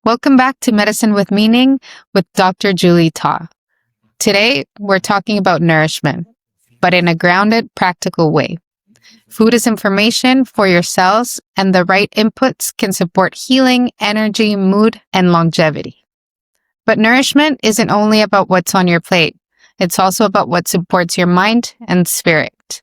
Welcome back to Medicine with Meaning with Dr. Julie Ta. Today, we're talking about nourishment, but in a grounded, practical way. Food is information for your cells, and the right inputs can support healing, energy, mood, and longevity. But nourishment isn't only about what's on your plate. It's also about what supports your mind and spirit.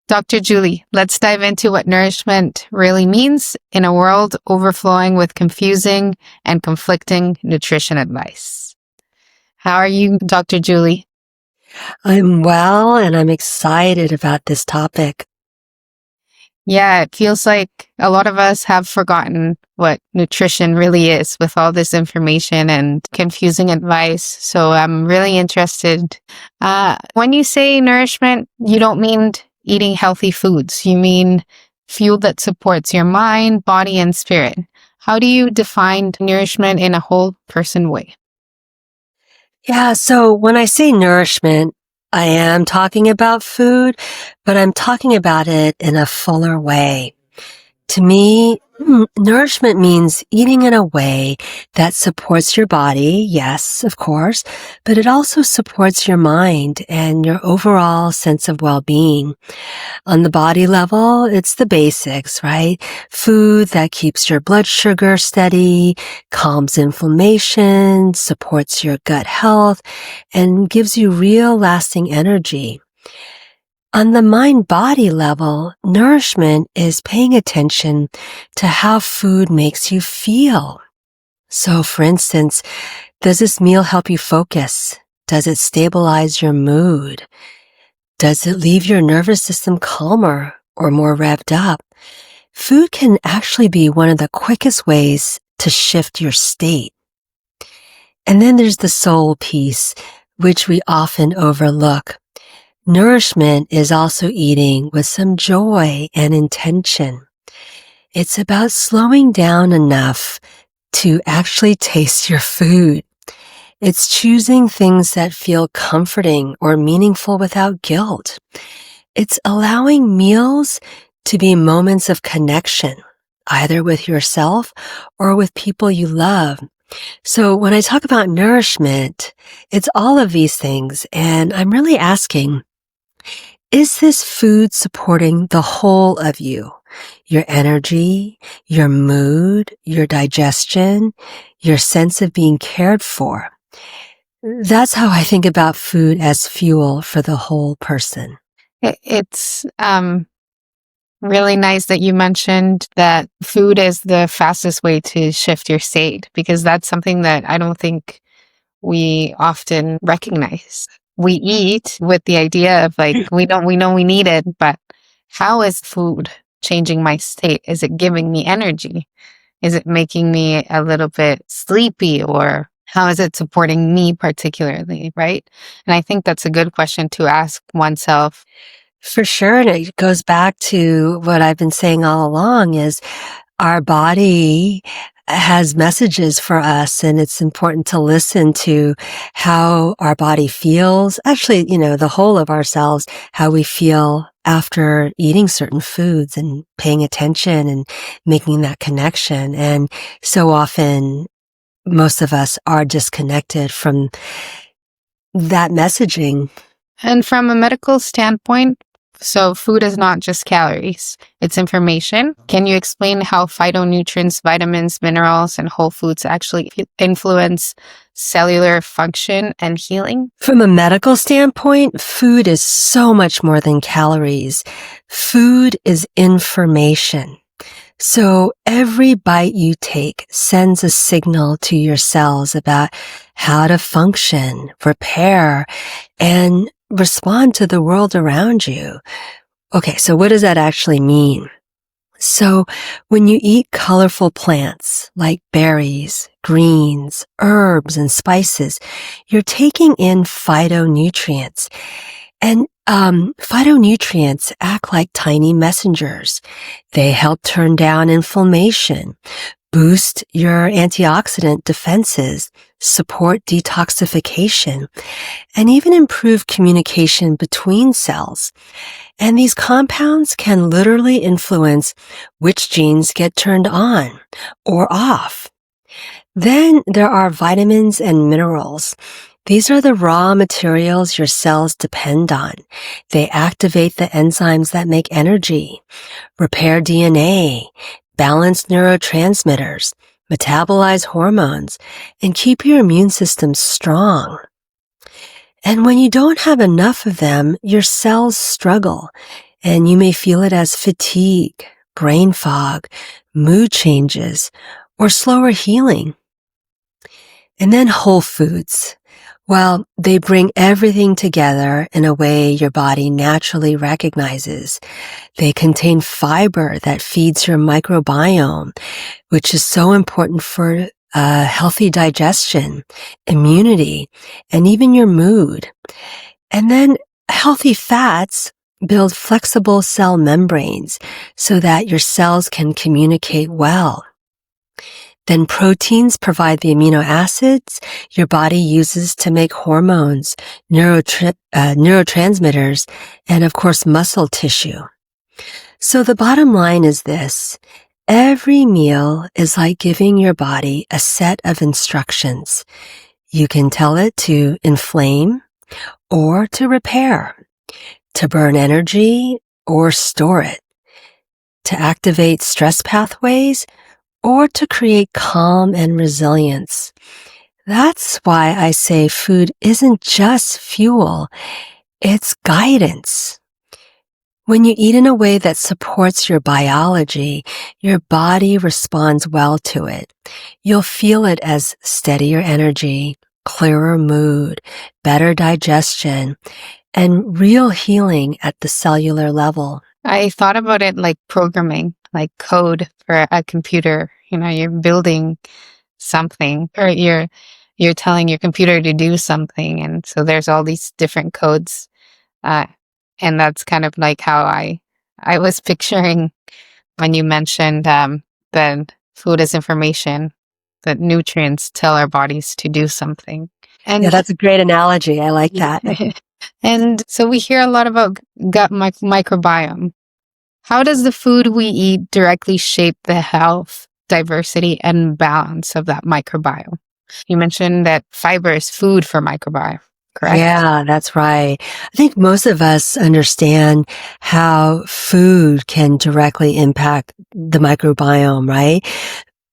Dr. Julie, let's dive into what nourishment really means in a world overflowing with confusing and conflicting nutrition advice. How are you, Dr. Julie? I'm well, and I'm excited about this topic. Yeah, it feels like a lot of us have forgotten what nutrition really is with all this information and confusing advice. So I'm really interested. When you say nourishment, you don't mean eating healthy foods. You mean fuel that supports your mind, body, and spirit. How do you define nourishment in a whole person way? Yeah, so when I say nourishment, I am talking about food, but I'm talking about it in a fuller way. To me, nourishment means eating in a way that supports your body, yes, of course, but it also supports your mind and your overall sense of well-being. On the body level, it's the basics, right? Food that keeps your blood sugar steady, calms inflammation, supports your gut health, and gives you real lasting energy. On the mind-body level, nourishment is paying attention to how food makes you feel. So, for instance, does this meal help you focus? Does it stabilize your mood? Does it leave your nervous system calmer or more revved up? Food can actually be one of the quickest ways to shift your state. And then there's the soul piece, which we often overlook. Nourishment is also eating with some joy and intention. It's about slowing down enough to actually taste your food. It's choosing things that feel comforting or meaningful without guilt. It's allowing meals to be moments of connection, either with yourself or with people you love. So when I talk about nourishment, it's all of these things, and I'm really asking, is this food supporting the whole of you? Your energy, your mood, your digestion, your sense of being cared for. That's how I think about food as fuel for the whole person. It's really nice that you mentioned that food is the fastest way to shift your state, because that's something that I don't think we often recognize. We eat with the idea of we know we need it, but how is food changing my state? Is it giving me energy? Is it making me a little bit sleepy, or how is it supporting me particularly, right? And I think that's a good question to ask oneself. For sure. And it goes back to what I've been saying all along is our body has messages for us, and it's important to listen to how our body feels. Actually, the whole of ourselves, how we feel after eating certain foods and paying attention and making that connection. And so often, most of us are disconnected from that messaging. And from a medical standpoint, so food is not just calories, it's information. Can you explain how phytonutrients, vitamins, minerals, and whole foods actually influence cellular function and healing? From a medical standpoint, food is so much more than calories. Food is information. So every bite you take sends a signal to your cells about how to function, repair, and respond to the world around you. Okay, so what does that actually mean? So when you eat colorful plants like berries, greens, herbs, and spices, you're taking in phytonutrients. And phytonutrients act like tiny messengers. They help turn down inflammation, boost your antioxidant defenses, support detoxification, and even improve communication between cells. And these compounds can literally influence which genes get turned on or off. Then there are vitamins and minerals. These are the raw materials your cells depend on. They activate the enzymes that make energy, repair DNA, balance neurotransmitters, metabolize hormones, and keep your immune system strong. And when you don't have enough of them, your cells struggle, and you may feel it as fatigue, brain fog, mood changes, or slower healing. And then whole foods. Well, they bring everything together in a way your body naturally recognizes. They contain fiber that feeds your microbiome, which is so important for healthy digestion, immunity, and even your mood. And then healthy fats build flexible cell membranes so that your cells can communicate well. Then proteins provide the amino acids your body uses to make hormones, neurotransmitters, and of course muscle tissue. So the bottom line is this. Every meal is like giving your body a set of instructions. You can tell it to inflame or to repair, to burn energy or store it, to activate stress pathways or to create calm and resilience. That's why I say food isn't just fuel, it's guidance. When you eat in a way that supports your biology, your body responds well to it. You'll feel it as steadier energy, clearer mood, better digestion, and real healing at the cellular level. I thought about it like programming, like code for a computer. You're building something, or you're telling your computer to do something, and so there's all these different codes. And that's kind of like how I was picturing when you mentioned that food is information, that nutrients tell our bodies to do something. Yeah, And that's a great analogy. I like that. and so we hear a lot about gut microbiome. How does the food we eat directly shape the health, diversity, and balance of that microbiome? You mentioned that fiber is food for microbiome, correct? Yeah, that's right. I think most of us understand how food can directly impact the microbiome, right?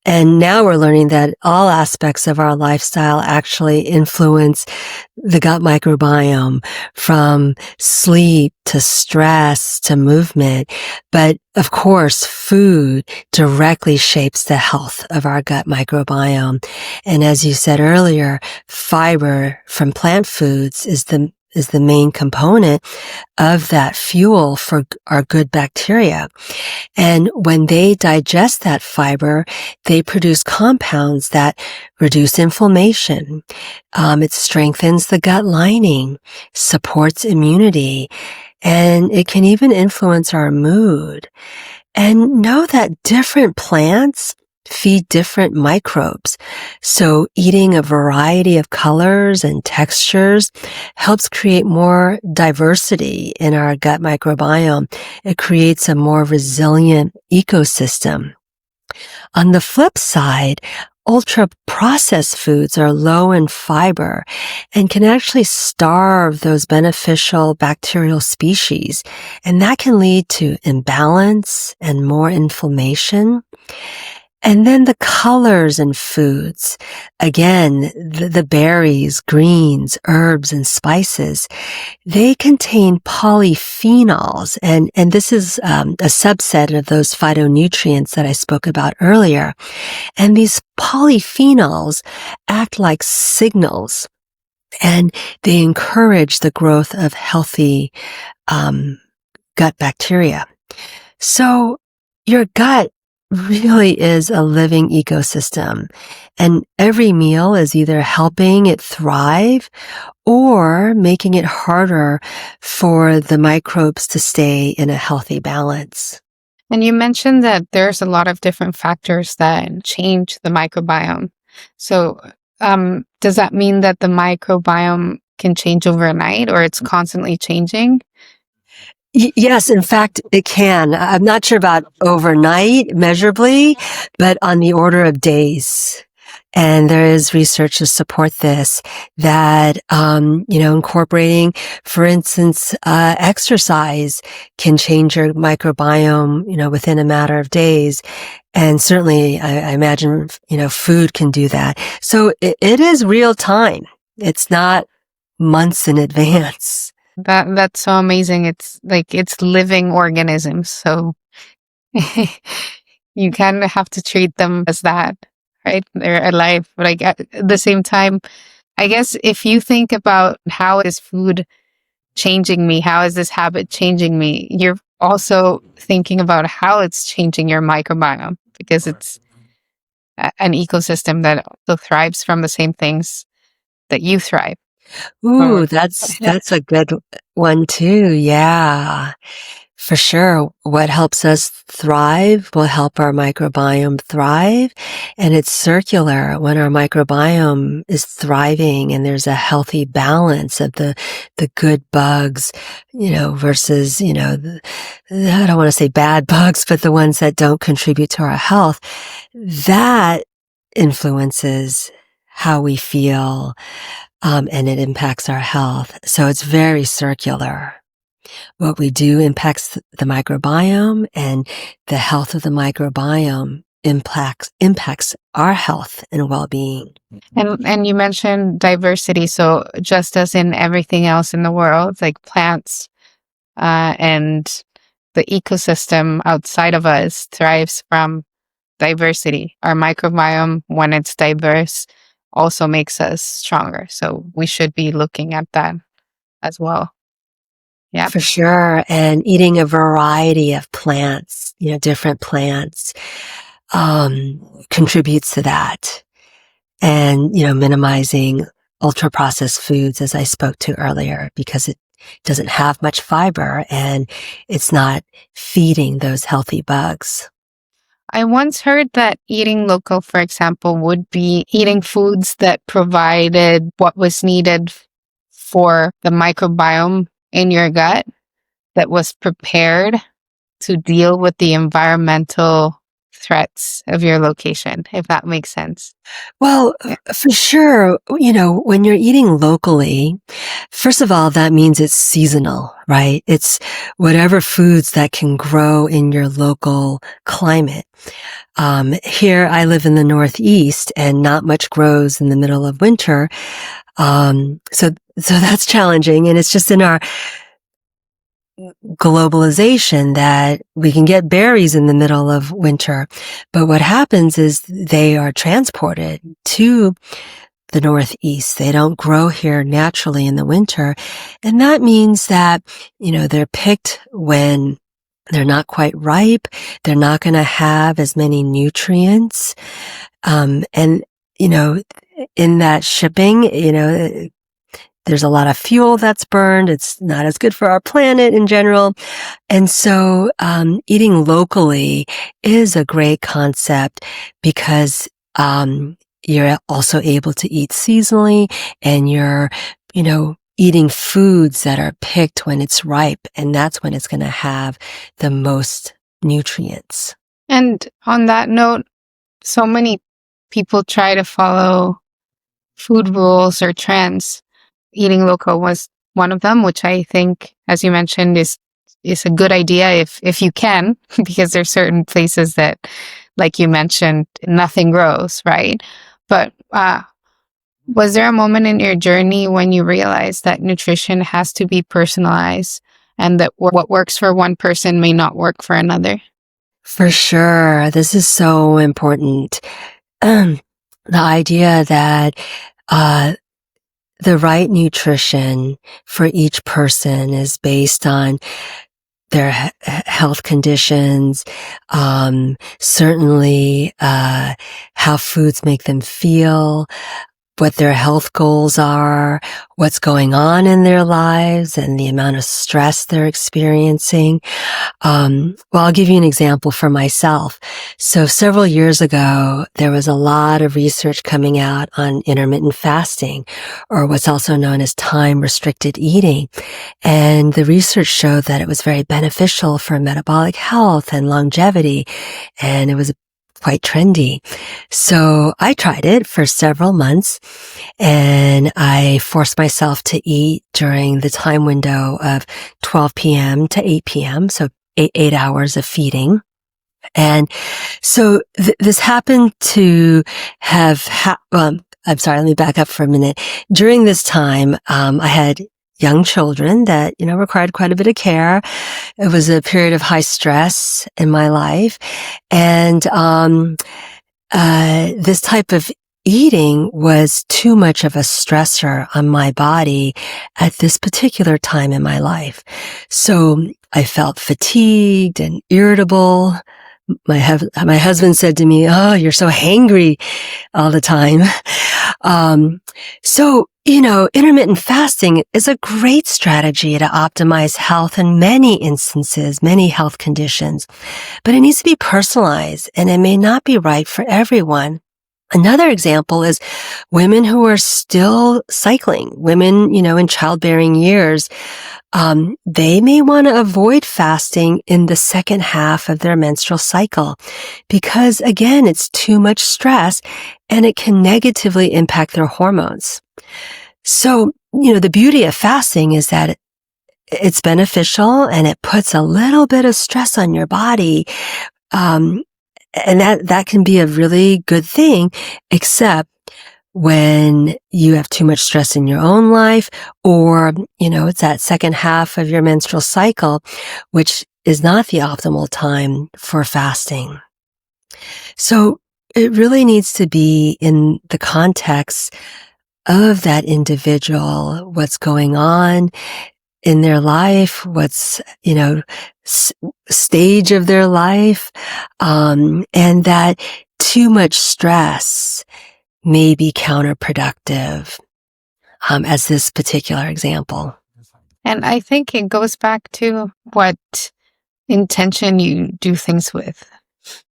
And now we're learning that all aspects of our lifestyle actually influence the gut microbiome, from sleep to stress to movement. But of course, food directly shapes the health of our gut microbiome. And as you said earlier, fiber from plant foods is the main component of that fuel for our good bacteria. And when they digest that fiber, they produce compounds that reduce inflammation. It strengthens the gut lining, supports immunity, and it can even influence our mood. And know that different plants feed different microbes. So eating a variety of colors and textures helps create more diversity in our gut microbiome. It creates a more resilient ecosystem. On the flip side, ultra-processed foods are low in fiber and can actually starve those beneficial bacterial species, and that can lead to imbalance and more inflammation. And then the colors in foods, again, the berries, greens, herbs, and spices, they contain polyphenols, and this is a subset of those phytonutrients that I spoke about earlier. And these polyphenols act like signals, and they encourage the growth of healthy gut bacteria. So your gut really is a living ecosystem, and every meal is either helping it thrive or making it harder for the microbes to stay in a healthy balance. And you mentioned that there's a lot of different factors that change the microbiome. So, does that mean that the microbiome can change overnight, or it's constantly changing? Yes, in fact, it can. I'm not sure about overnight measurably, but on the order of days. And there is research to support this, that, incorporating, for instance, exercise can change your microbiome, within a matter of days. And certainly I imagine, food can do that. So it is real time. It's not months in advance. That's so amazing. It's like it's living organisms. So you kind of have to treat them as that, right? They're alive. But like at the same time, I guess if you think about how is food changing me, how is this habit changing me, you're also thinking about how it's changing your microbiome because it's an ecosystem that also thrives from the same things that you thrive. Ooh, Or that's a good one too. Yeah. For sure. What helps us thrive will help our microbiome thrive. And it's circular when our microbiome is thriving and there's a healthy balance of the good bugs, versus, I don't want to say bad bugs, but the ones that don't contribute to our health. That influences how we feel, and it impacts our health. So it's very circular. What we do impacts the microbiome, and the health of the microbiome impacts our health and well-being. and you mentioned diversity. So just as in everything else in the world, like plants and the ecosystem outside of us thrives from diversity. Our microbiome, when it's diverse, also makes us stronger. So we should be looking at that as well. Yeah. For sure. And eating a variety of plants, different plants, contributes to that. And, minimizing ultra processed foods, as I spoke to earlier, because it doesn't have much fiber and it's not feeding those healthy bugs. I once heard that eating local, for example, would be eating foods that provided what was needed for the microbiome in your gut that was prepared to deal with the environmental threats of your location, if that makes sense. Well, Yeah. for sure, when you're eating locally, first of all, that means it's seasonal, right? It's whatever foods that can grow in your local climate. Here I live in the Northeast and not much grows in the middle of winter. So that's challenging, and it's just in our globalization that we can get berries in the middle of winter. But what happens is they are transported to the Northeast. They don't grow here naturally in the winter. And that means that, they're picked when they're not quite ripe. They're not going to have as many nutrients. And, in that shipping, there's a lot of fuel that's burned. It's not as good for our planet in general. And so, eating locally is a great concept because, you're also able to eat seasonally, and you're, eating foods that are picked when it's ripe, and that's when it's going to have the most nutrients. And on that note, so many people try to follow food rules or trends. Eating local was one of them, which I think, as you mentioned, is a good idea if you can, because there's certain places that, like you mentioned, nothing grows, right? But was there a moment in your journey when you realized that nutrition has to be personalized and that what works for one person may not work for another? For sure. This is so important. The idea that, the right nutrition for each person is based on their health conditions, certainly, how foods make them feel, what their health goals are, what's going on in their lives, and the amount of stress they're experiencing. Well, I'll give you an example for myself. So several years ago, there was a lot of research coming out on intermittent fasting, or what's also known as time-restricted eating. And the research showed that it was very beneficial for metabolic health and longevity. And it was quite trendy. So I tried it for several months, and I forced myself to eat during the time window of 12 p.m. to 8 p.m. So 8 hours of feeding. And so this happened to have, I'm sorry, let me back up for a minute. During this time, I had young children that, required quite a bit of care. It was a period of high stress in my life. And, this type of eating was too much of a stressor on my body at this particular time in my life. So I felt fatigued and irritable. My husband said to me, "Oh, you're so hangry all the time." So, intermittent fasting is a great strategy to optimize health in many instances, many health conditions, but it needs to be personalized and it may not be right for everyone. Another example is women who are still cycling, women, in childbearing years. They may want to avoid fasting in the second half of their menstrual cycle because, again, it's too much stress and it can negatively impact their hormones. So, the beauty of fasting is that it's beneficial and it puts a little bit of stress on your body. And that can be a really good thing, except when you have too much stress in your own life, or, it's that second half of your menstrual cycle, which is not the optimal time for fasting. So it really needs to be in the context of that individual, what's going on in their life, what's, stage of their life, and that too much stress may be counterproductive, as this particular example. And I think it goes back to what intention you do things with,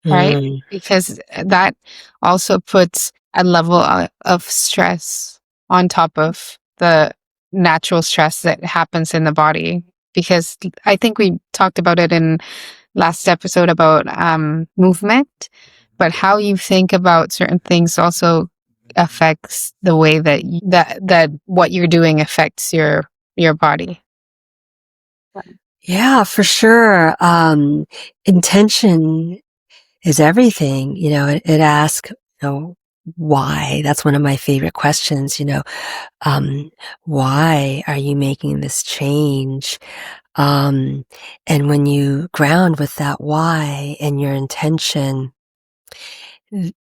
right? Because that also puts a level of stress on top of the natural stress that happens in the body. Because I think we talked about it in last episode about movement, but how you think about certain things also affects the way that that what you're doing affects your body. Yeah, for sure. Intention is everything. It asks, why? That's one of my favorite questions. Why are you making this change? And when you ground with that why and your intention,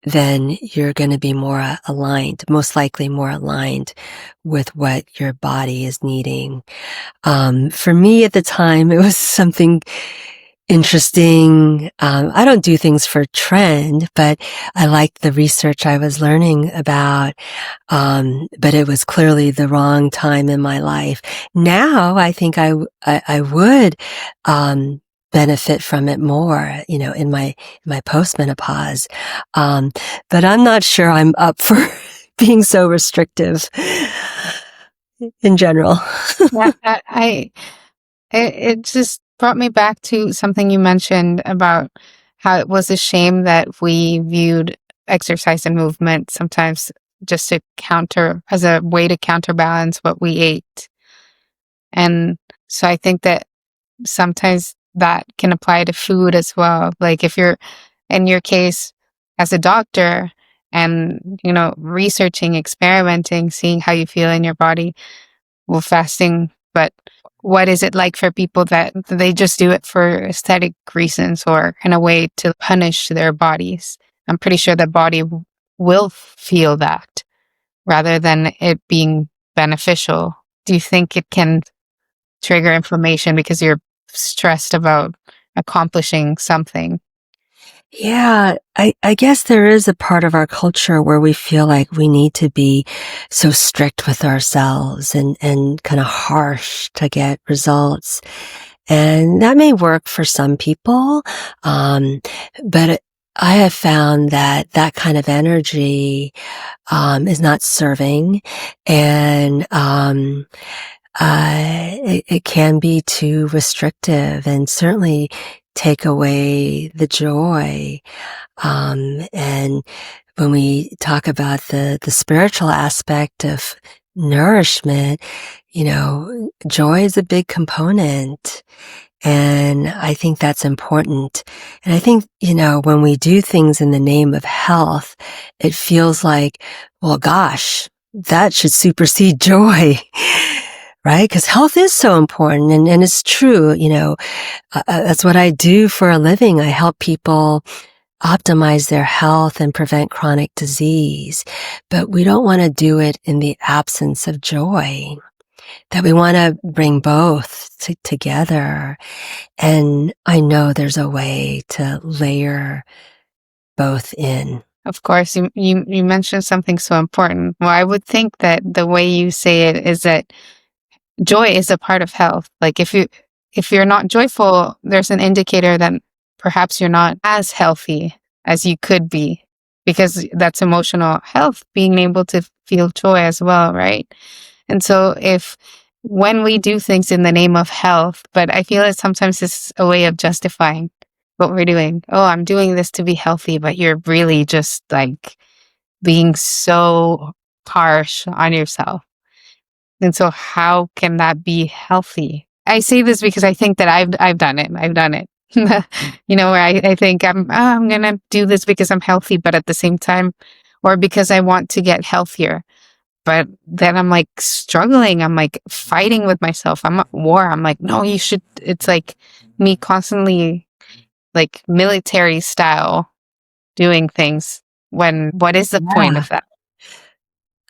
then you're going to be more aligned, most likely more aligned with what your body is needing. For me at the time, it was something interesting. I don't do things for trend, but I liked the research I was learning about. But it was clearly the wrong time in my life. Now I think I would, benefit from it more, in my postmenopause. But I'm not sure I'm up for being so restrictive in general. Yeah, it just brought me back to something you mentioned about how it was a shame that we viewed exercise and movement sometimes just as a way to counterbalance what we ate. And so I think that sometimes that can apply to food as well. Like if you're, in your case, as a doctor and, researching, experimenting, seeing how you feel in your body, well, fasting, but what is it like for people that they just do it for aesthetic reasons or in a way to punish their bodies? I'm pretty sure the body will feel that rather than it being beneficial. Do you think it can trigger inflammation because you're stressed about accomplishing something? Yeah, I guess there is a part of our culture where we feel like we need to be so strict with ourselves and kind of harsh to get results. And that may work for some people. But I have found that that kind of energy, is not serving, and, it can be too restrictive and certainly take away the joy. And when we talk about the spiritual aspect of nourishment, joy is a big component. And I think that's important. And I think, when we do things in the name of health, it feels like, well, gosh, that should supersede joy, right? Because health is so important. And it's true, that's what I do for a living. I help people optimize their health and prevent chronic disease. But we don't want to do it in the absence of joy, that we want to bring both together. And I know there's a way to layer both in. Of course, you mentioned something so important. Well, I would think that the way you say it is that joy is a part of health. Like if you're not joyful, there's an indicator that perhaps you're not as healthy as you could be, because that's emotional health, being able to feel joy as well, right? And so when we do things in the name of health, but I feel that sometimes it's a way of justifying what we're doing. Oh, I'm doing this to be healthy, but you're really just like being so harsh on yourself. And so how can that be healthy? I say this because I think that I've done it. I've done it. Where I think I'm going to do this because I'm healthy, but at the same time, or because I want to get healthier. But then I'm like struggling. I'm like fighting with myself. I'm at war. I'm like, no, you should. It's like me constantly like military style doing things, when what is the point of that?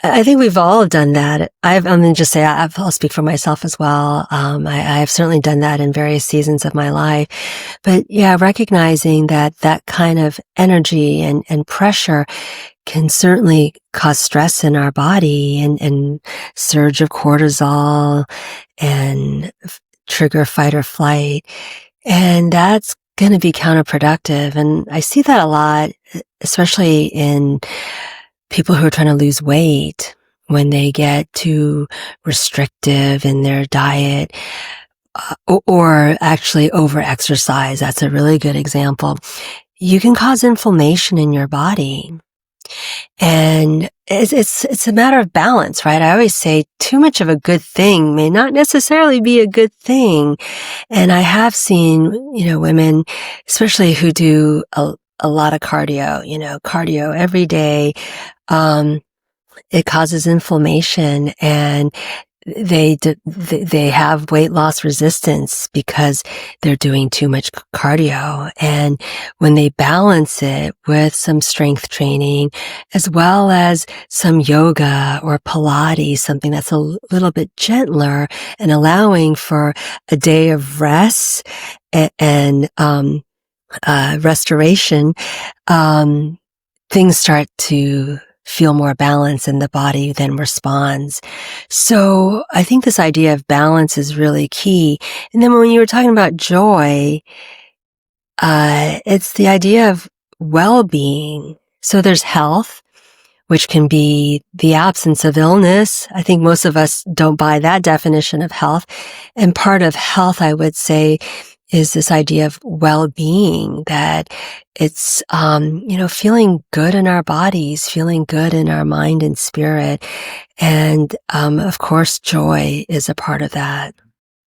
I think we've all done that. I'm going to just say, I'll speak for myself as well. I've certainly done that in various seasons of my life. But yeah, recognizing that kind of energy and pressure can certainly cause stress in our body and surge of cortisol and trigger fight or flight. And that's going to be counterproductive. And I see that a lot, especially in people who are trying to lose weight, when they get too restrictive in their diet, or actually over-exercise. That's a really good example. You can cause inflammation in your body. And it's a matter of balance, right? I always say too much of a good thing may not necessarily be a good thing. And I have seen, women, especially who do a lot of cardio every day. It causes inflammation, and they have weight loss resistance because they're doing too much cardio. And when they balance it with some strength training, as well as some yoga or Pilates, something that's a little bit gentler and allowing for a day of rest and restoration, things start to feel more balanced and the body then responds. So I think this idea of balance is really key. And then when you were talking about joy, it's the idea of well-being. So there's health, which can be the absence of illness. I think most of us don't buy that definition of health. And part of health, I would say, is this idea of well-being, that it's, feeling good in our bodies, feeling good in our mind and spirit. And, of course, joy is a part of that.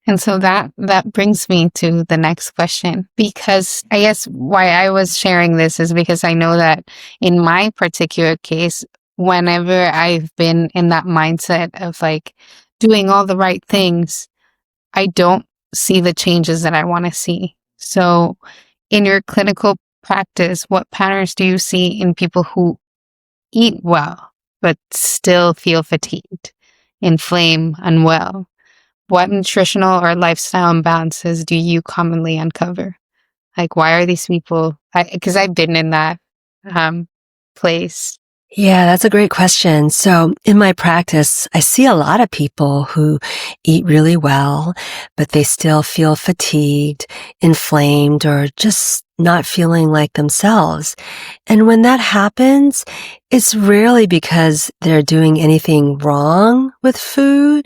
And so that brings me to the next question, because I guess why I was sharing this is because I know that in my particular case, whenever I've been in that mindset of like doing all the right things, I don't see the changes that I want to see. So in your clinical practice, what patterns do you see in people who eat well, but still feel fatigued, inflamed, unwell? What nutritional or lifestyle imbalances do you commonly uncover? Like, why are these people? Because I've been in that place. Yeah, that's a great question. So in my practice, I see a lot of people who eat really well, but they still feel fatigued, inflamed, or just not feeling like themselves. And when that happens, it's rarely because they're doing anything wrong with food.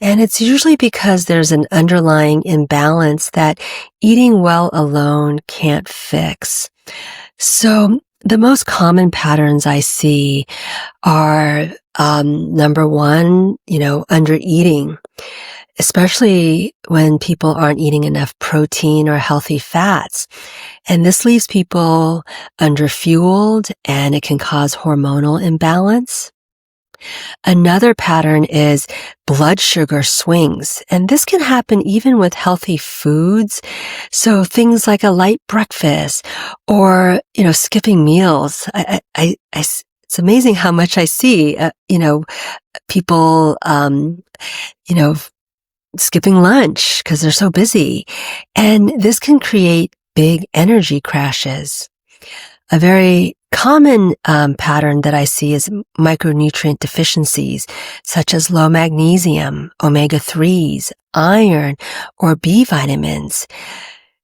And it's usually because there's an underlying imbalance that eating well alone can't fix. So the most common patterns I see are, number one, under eating, especially when people aren't eating enough protein or healthy fats. And this leaves people underfueled and it can cause hormonal imbalance. Another pattern is blood sugar swings, and this can happen even with healthy foods. So things like a light breakfast or, skipping meals. It's amazing how much I see, people, you know, skipping lunch because they're so busy. And this can create big energy crashes. A very common pattern that I see is micronutrient deficiencies, such as low magnesium, omega-3s, iron, or B vitamins.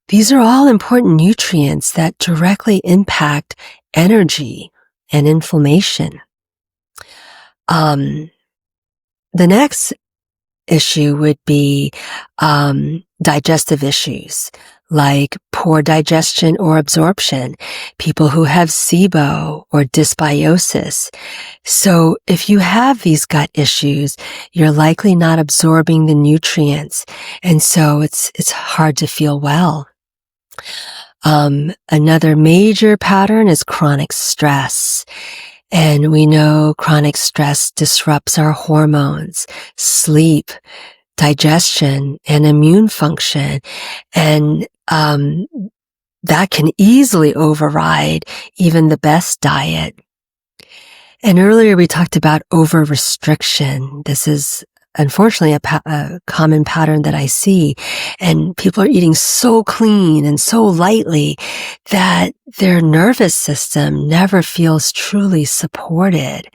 These are all important nutrients that directly impact energy and inflammation. The next issue would be digestive issues like poor digestion or absorption, people who have SIBO or dysbiosis. So if you have these gut issues, you're likely not absorbing the nutrients, and so it's hard to feel well. Another major pattern is chronic stress. And we know chronic stress disrupts our hormones, sleep, digestion, and immune function. And that can easily override even the best diet. And earlier we talked about over-restriction. This is unfortunately a common pattern that I see. And people are eating so clean and so lightly that their nervous system never feels truly supported.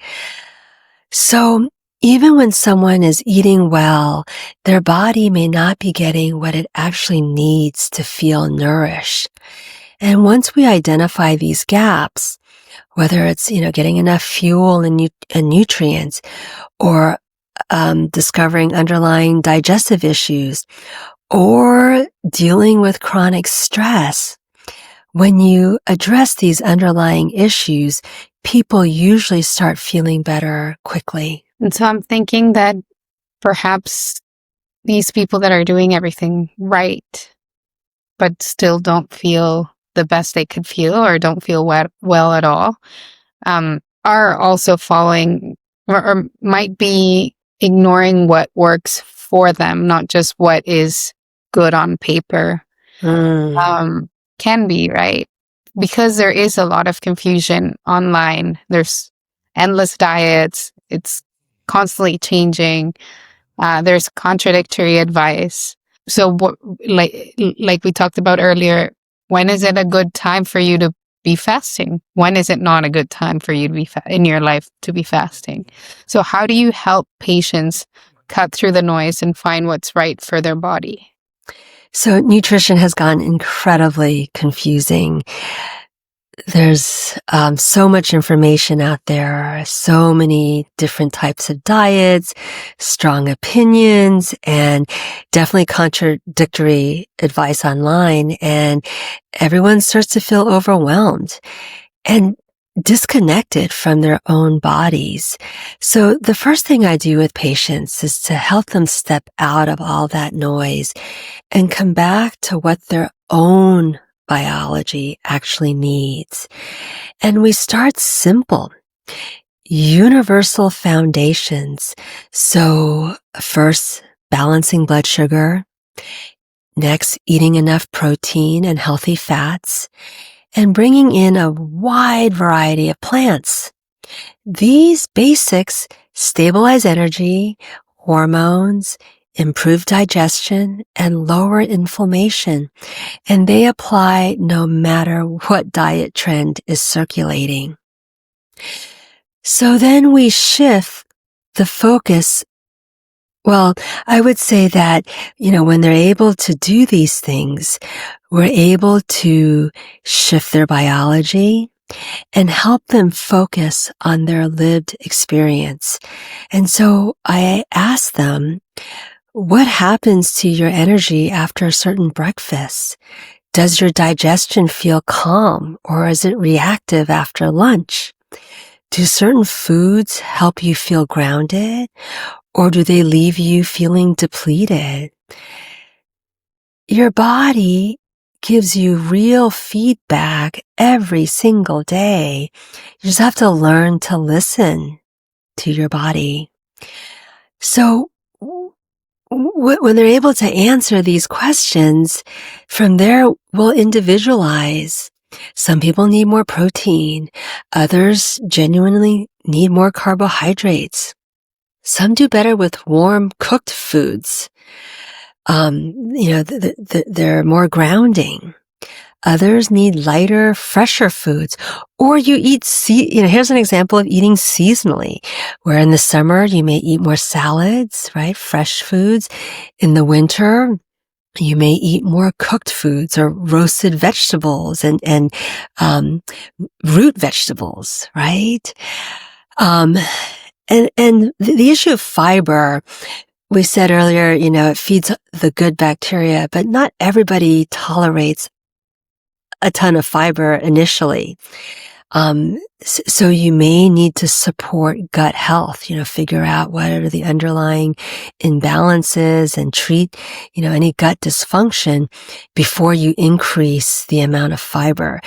So even when someone is eating well, their body may not be getting what it actually needs to feel nourished. And once we identify these gaps, whether it's, getting enough fuel and nutrients, or discovering underlying digestive issues, or dealing with chronic stress, when you address these underlying issues, people usually start feeling better quickly. And so I'm thinking that perhaps these people that are doing everything right, but still don't feel the best they could feel or don't feel well at all, are also following or might be ignoring what works for them, not just what is good on paper. Can be, right? Because there is a lot of confusion online. There's endless diets. It's constantly changing. There's contradictory advice. So what, like we talked about earlier, when is it a good time for you to be fasting? When is it not a good time for you to be in your life to be fasting? So how do you help patients cut through the noise and find what's right for their body? So nutrition has gotten incredibly confusing. There's so much information out there, so many different types of diets, strong opinions, and definitely contradictory advice online. And everyone starts to feel overwhelmed and disconnected from their own bodies. So the first thing I do with patients is to help them step out of all that noise and come back to what their own biology actually needs. And we start simple, universal foundations. So first, balancing blood sugar. Next, eating enough protein and healthy fats, and bringing in a wide variety of plants. These basics stabilize energy, hormones, improve digestion, and lower inflammation, and they apply no matter what diet trend is circulating. So then we shift the focus. Well, I would say that, when they're able to do these things, we're able to shift their biology and help them focus on their lived experience. And so I ask them, what happens to your energy after a certain breakfast? Does your digestion feel calm, or is it reactive after lunch? Do certain foods help you feel grounded, or do they leave you feeling depleted? Your body gives you real feedback every single day. You just have to learn to listen to your body. So when they're able to answer these questions, from there we'll individualize. Some people need more protein. Others genuinely need more carbohydrates. Some do better with warm cooked foods. They're more grounding. Others need lighter, fresher foods. Or you eat, here's an example of eating seasonally, where in the summer you may eat more salads, right? Fresh foods. In the winter, you may eat more cooked foods or roasted vegetables and root vegetables, right? And the issue of fiber, we said earlier, it feeds the good bacteria, but not everybody tolerates a ton of fiber initially. So you may need to support gut health, figure out what are the underlying imbalances and treat, any gut dysfunction before you increase the amount of fiber.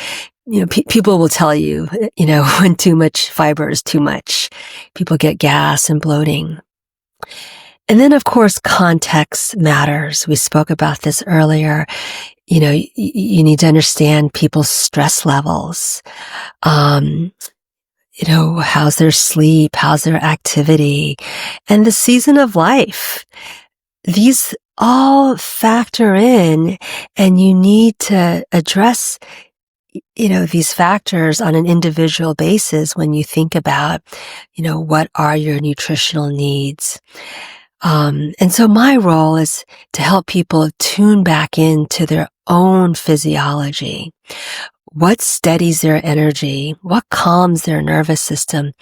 People will tell you, when too much fiber is too much. People get gas and bloating. And then, of course, context matters. We spoke about this earlier. You need to understand people's stress levels. How's their sleep? How's their activity? And the season of life. These all factor in, and you need to address, these factors on an individual basis when you think about, what are your nutritional needs. And so my role is to help people tune back into their own physiology. What steadies their energy? What calms their nervous system?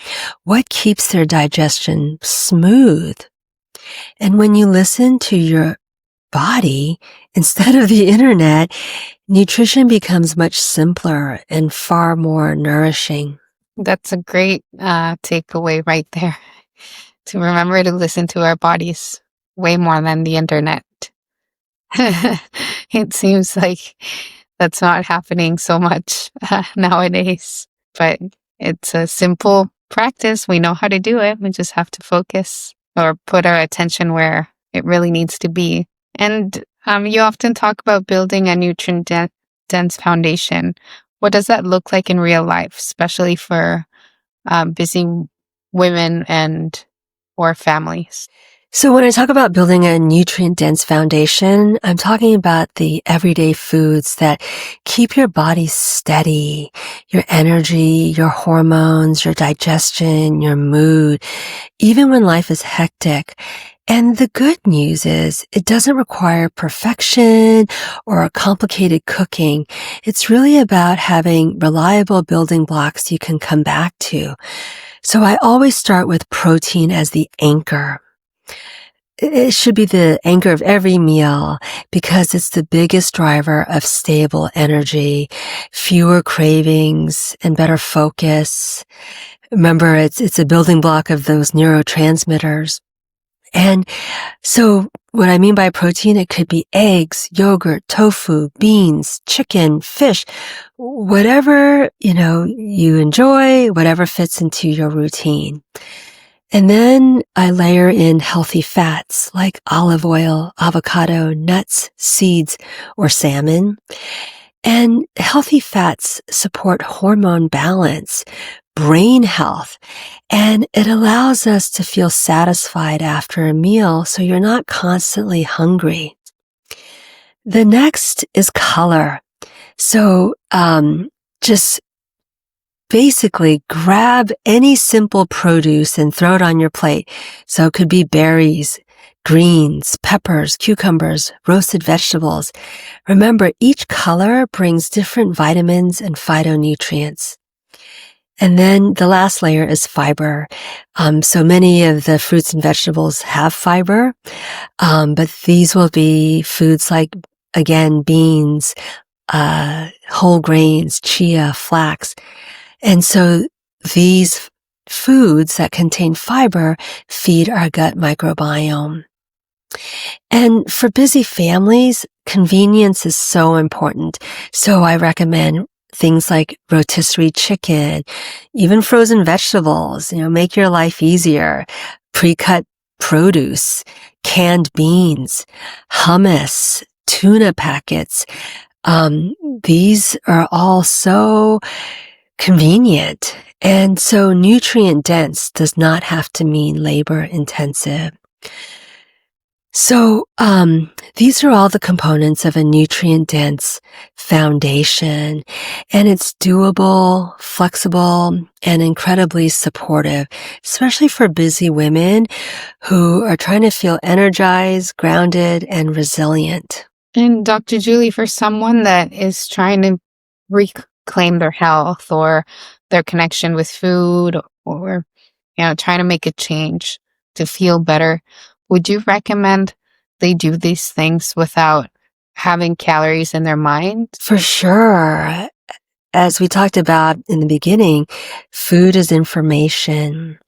What keeps their digestion smooth? And when you listen to your body instead of the internet, nutrition becomes much simpler and far more nourishing. That's a great takeaway right there. To remember to listen to our bodies way more than the internet. It seems like that's not happening so much nowadays, but it's a simple practice. We know how to do it. We just have to focus or put our attention where it really needs to be. And you often talk about building a nutrient-dense foundation. What does that look like in real life, especially for busy women or families? So when I talk about building a nutrient-dense foundation, I'm talking about the everyday foods that keep your body steady, your energy, your hormones, your digestion, your mood, even when life is hectic. And the good news is it doesn't require perfection or complicated cooking. It's really about having reliable building blocks you can come back to. So I always start with protein as the anchor. It should be the anchor of every meal because it's the biggest driver of stable energy, fewer cravings, and better focus. Remember, it's a building block of those neurotransmitters. And so what I mean by protein, it could be eggs, yogurt, tofu, beans, chicken, fish, whatever, you enjoy, whatever fits into your routine. And then I layer in healthy fats like olive oil, avocado, nuts, seeds, or salmon. And healthy fats support hormone balance, brain health, and it allows us to feel satisfied after a meal so you're not constantly hungry. The next is color. So just basically grab any simple produce and throw it on your plate. So it could be berries, greens, peppers, cucumbers, roasted vegetables. Remember, each color brings different vitamins and phytonutrients. And then the last layer is fiber. So many of the fruits and vegetables have fiber, but these will be foods like, again, beans, whole grains, chia, flax. And so these foods that contain fiber feed our gut microbiome. And for busy families, convenience is so important. So I recommend things like rotisserie chicken, even frozen vegetables, make your life easier, pre-cut produce, canned beans, hummus, tuna packets. These are all so convenient. And so nutrient dense does not have to mean labor intensive. So, these are all the components of a nutrient-dense foundation, and it's doable, flexible, and incredibly supportive, especially for busy women who are trying to feel energized, grounded, and resilient. And Dr. Julie, for someone that is trying to reclaim their health or their connection with food or, trying to make a change to feel better, would you recommend they do these things without having calories in their mind? For sure. As we talked about in the beginning, food is information.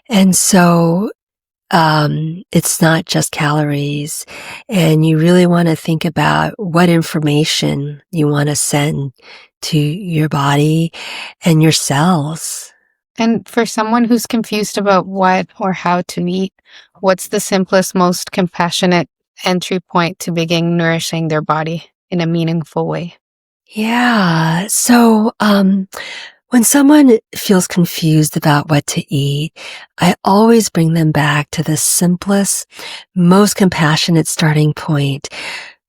And so it's not just calories. And you really want to think about what information you want to send to your body and your cells. And for someone who's confused about what or how to eat, what's the simplest, most compassionate entry point to begin nourishing their body in a meaningful way? Yeah. So, when someone feels confused about what to eat, I always bring them back to the simplest, most compassionate starting point,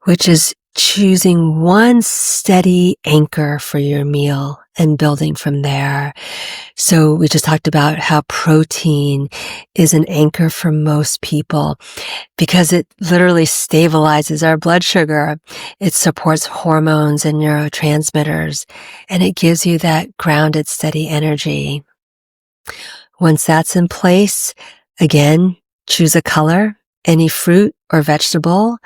which is choosing one steady anchor for your meal and building from there. So we just talked about how protein is an anchor for most people because it literally stabilizes our blood sugar. It supports hormones and neurotransmitters, and it gives you that grounded, steady energy. Once that's in place, again, choose a color, any fruit or vegetable.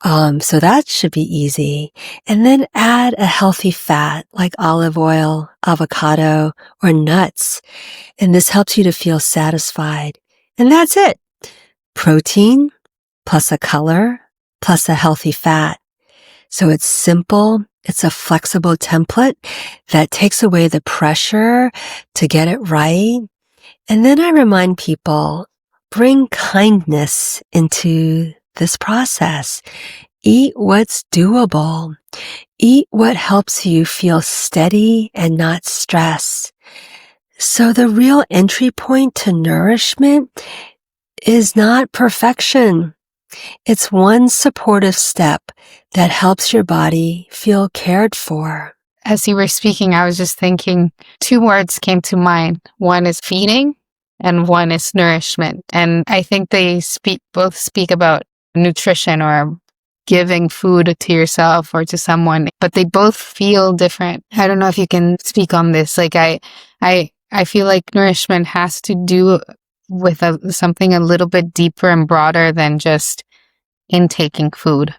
So that should be easy. And then add a healthy fat like olive oil, avocado, or nuts. And this helps you to feel satisfied. And that's it. Protein plus a color plus a healthy fat. So it's simple. It's a flexible template that takes away the pressure to get it right. And then I remind people, bring kindness into this process. Eat what's doable. Eat what helps you feel steady and not stressed. So the real entry point to nourishment is not perfection. It's one supportive step that helps your body feel cared for. As you were speaking, I was just thinking two words came to mind. One is feeding and one is nourishment. And I think they both speak about nutrition or giving food to yourself or to someone, but they both feel different. I don't know if you can speak on this. Like I feel like nourishment has to do with something a little bit deeper and broader than just intaking food.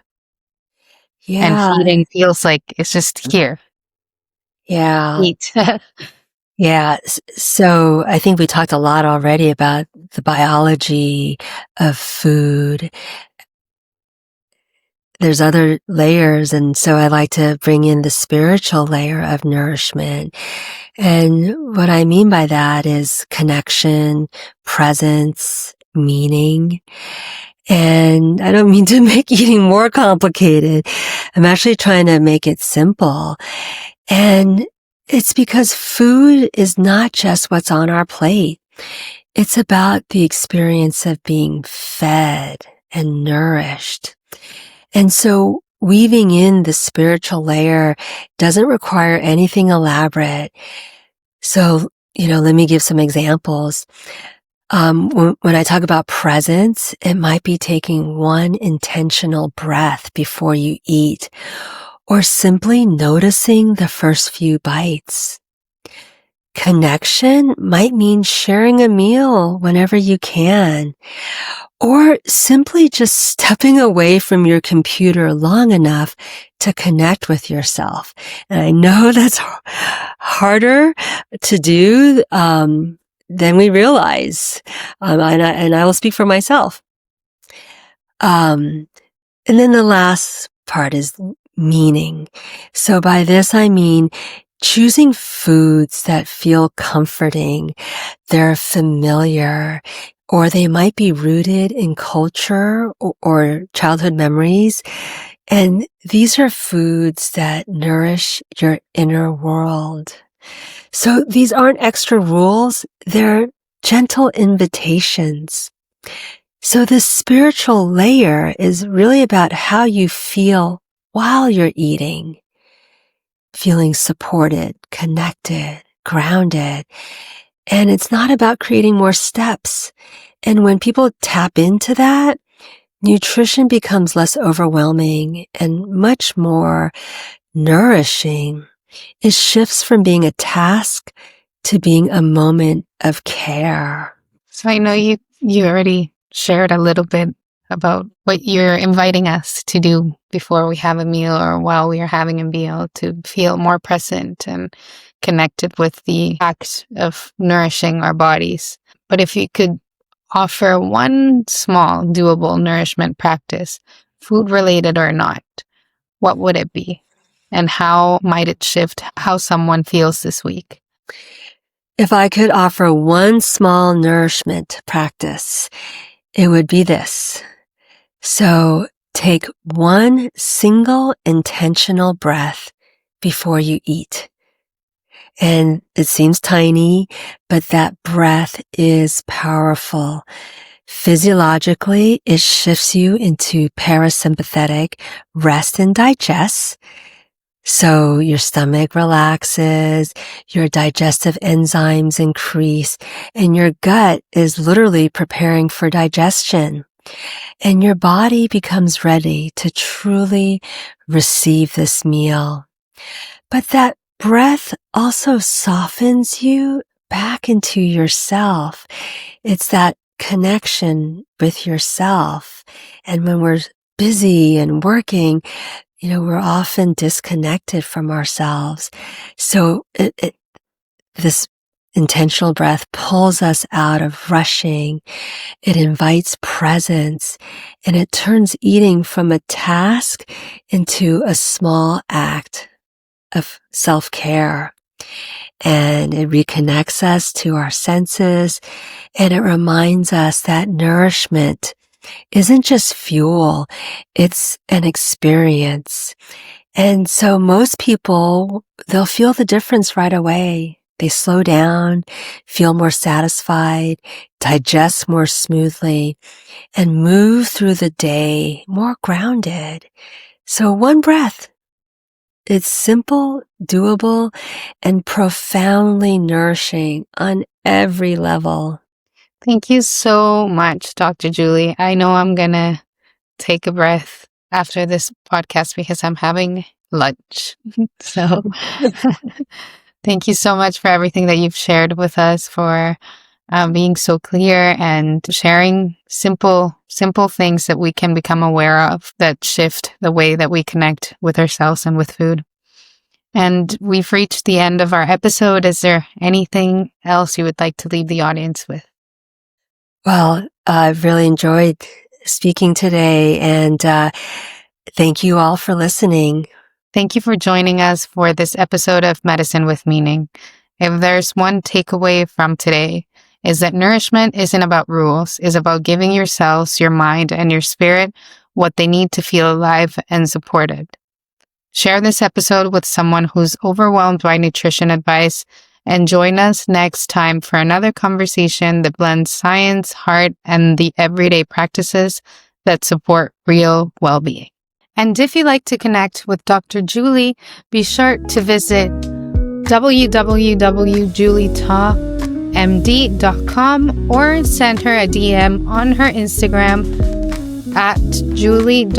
Yeah. And feeding feels like it's just here. Yeah. Eat. Yeah. So I think we talked a lot already about the biology of food. There's other layers, and so I like to bring in the spiritual layer of nourishment. And what I mean by that is connection, presence, meaning. And I don't mean to make eating more complicated. I'm actually trying to make it simple. And it's because food is not just what's on our plate. It's about the experience of being fed and nourished. And so weaving in the spiritual layer doesn't require anything elaborate. So, let me give some examples. When I talk about presence, it might be taking one intentional breath before you eat, or simply noticing the first few bites. Connection might mean sharing a meal whenever you can, or simply just stepping away from your computer long enough to connect with yourself. And I know that's harder to do than we realize. And I will speak for myself. And then the last part is meaning. So by this, I mean choosing foods that feel comforting, they're familiar, or they might be rooted in culture or childhood memories. And these are foods that nourish your inner world. So these aren't extra rules, they're gentle invitations. So this spiritual layer is really about how you feel while you're eating. Feeling supported, connected, grounded. And it's not about creating more steps. And when people tap into that, nutrition becomes less overwhelming and much more nourishing. It shifts from being a task to being a moment of care. So I know you already shared a little bit about what you're inviting us to do before we have a meal or while we are having a meal to feel more present and connected with the act of nourishing our bodies. But if you could offer one small, doable nourishment practice, food related or not, what would it be? And how might it shift how someone feels this week? If I could offer one small nourishment practice, it would be this. So take one single intentional breath before you eat. And it seems tiny, but that breath is powerful. Physiologically, it shifts you into parasympathetic rest and digest. So your stomach relaxes, your digestive enzymes increase, and your gut is literally preparing for digestion. And your body becomes ready to truly receive this meal. But that breath also softens you back into yourself. It's that connection with yourself. And when we're busy and working, we're often disconnected from ourselves. So this intentional breath pulls us out of rushing. It invites presence, and it turns eating from a task into a small act of self-care. And it reconnects us to our senses, and it reminds us that nourishment isn't just fuel, it's an experience. And so most people, they'll feel the difference right away. They slow down, feel more satisfied, digest more smoothly, and move through the day more grounded. So one breath. It's simple, doable, and profoundly nourishing on every level. Thank you so much, Dr. Julie. I know I'm going to take a breath after this podcast because I'm having lunch. So thank you so much for everything that you've shared with us, for being so clear and sharing simple things that we can become aware of that shift the way that we connect with ourselves and with food. And we've reached the end of our episode. Is there anything else you would like to leave the audience with? Well, I've really enjoyed speaking today, and thank you all for listening. Thank you for joining us for this episode of Medicine with Meaning. If there's one takeaway from today, is that nourishment isn't about rules, it's about giving yourselves, your mind, and your spirit what they need to feel alive and supported. Share this episode with someone who's overwhelmed by nutrition advice, and join us next time for another conversation that blends science, heart, and the everyday practices that support real well-being. And if you'd like to connect with Dr. Julie, be sure to visit www.julietahmd.com or send her a DM on her Instagram at julie.ta.md.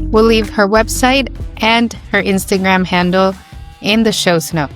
We'll leave her website and her Instagram handle in the show's notes.